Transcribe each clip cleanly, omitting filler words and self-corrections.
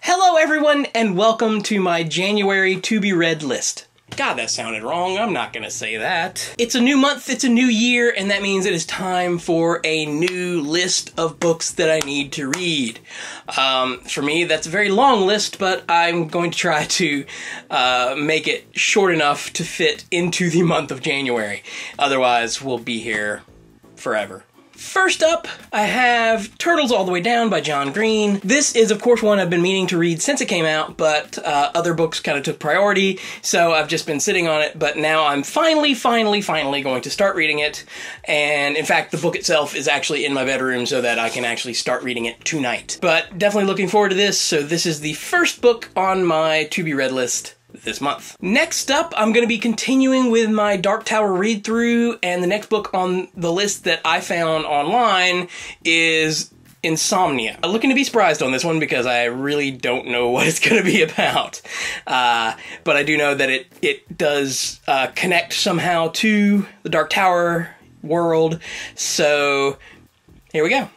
Hello everyone, and welcome to my January to-be-read list. God, that sounded wrong. I'm not gonna say that. It's a new month, it's a new year, and that means it is time for a new list of books that I need to read. For me, that's a very long list, but I'm going to try to make it short enough to fit into the month of January. Otherwise, we'll be here forever. First up, I have Turtles All the Way Down by John Green. This is, of course, one I've been meaning to read since it came out, but other books kind of took priority, so I've just been sitting on it, but now I'm finally going to start reading it, and in fact, the book itself is actually in my bedroom so that I can actually start reading it tonight. But definitely looking forward to this, so this is the first book on my to-be-read list this month. Next up, I'm going to be continuing with my Dark Tower read-through, and the next book on the list that I found online is Insomnia. I'm looking to be surprised on this one because I really don't know what it's going to be about. But I do know that it does connect somehow to the Dark Tower world, so here we go.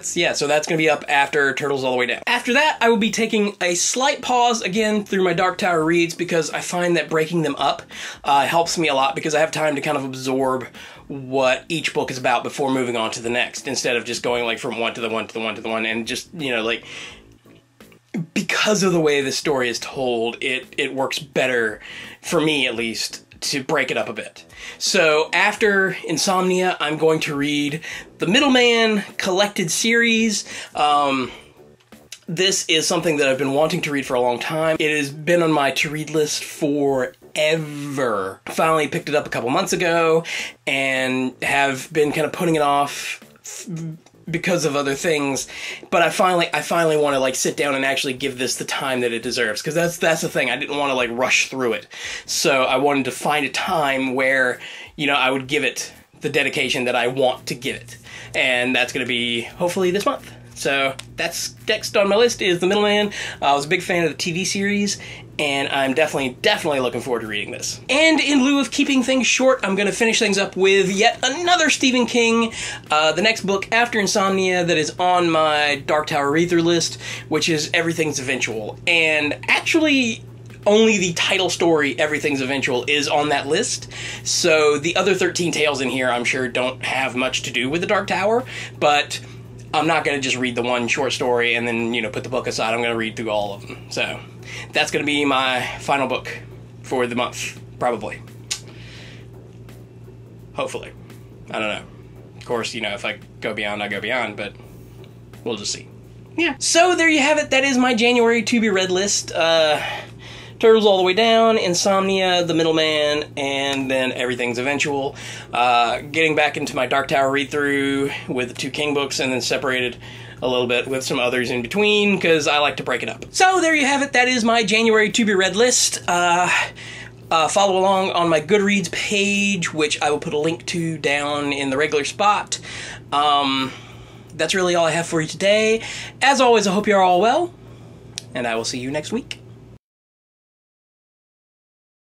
So that's going to be up after Turtles All the Way Down. After that, I will be taking a slight pause again through my Dark Tower reads because I find that breaking them up helps me a lot because I have time to kind of absorb what each book is about before moving on to the next, instead of just going like from one to the one to the one to the one, and just, you know, like, because of the way the story is told, it works better, for me at least, to break it up a bit. So after Insomnia, I'm going to read the Middleman Collected series. This is something that I've been wanting to read for a long time. It has been on my to-read list forever. Finally picked it up a couple months ago and have been kind of putting it off because of other things, but I finally want to like sit down and actually give this the time that it deserves, because that's the thing. I didn't want to like rush through it, so I wanted to find a time where, you know, I would give it the dedication that I want to give it, and that's going to be hopefully this month. So that's next on my list is The Middleman. I was a big fan of the TV series, and I'm definitely looking forward to reading this. And in lieu of keeping things short, I'm going to finish things up with yet another Stephen King, the next book after Insomnia that is on my Dark Tower read-through list, which is Everything's Eventual. And actually, only the title story, Everything's Eventual, is on that list. So the other 13 tales in here, I'm sure, don't have much to do with the Dark Tower, but I'm not going to just read the one short story and then, you know, put the book aside. I'm going to read through all of them. So that's going to be my final book for the month, probably. Hopefully. I don't know. Of course, you know, if I go beyond, I go beyond, but we'll just see. Yeah. So there you have it. That is my January to-be-read list. Turtles All the Way Down, Insomnia, The Middleman, and then Everything's Eventual. Getting back into my Dark Tower read-through with the two King books, and then separated a little bit with some others in between, because I like to break it up. So there you have it. That is my January to-be-read list. Follow along on my Goodreads page, which I will put a link to down in the regular spot. That's really all I have for you today. As always, I hope you're all well, and I will see you next week.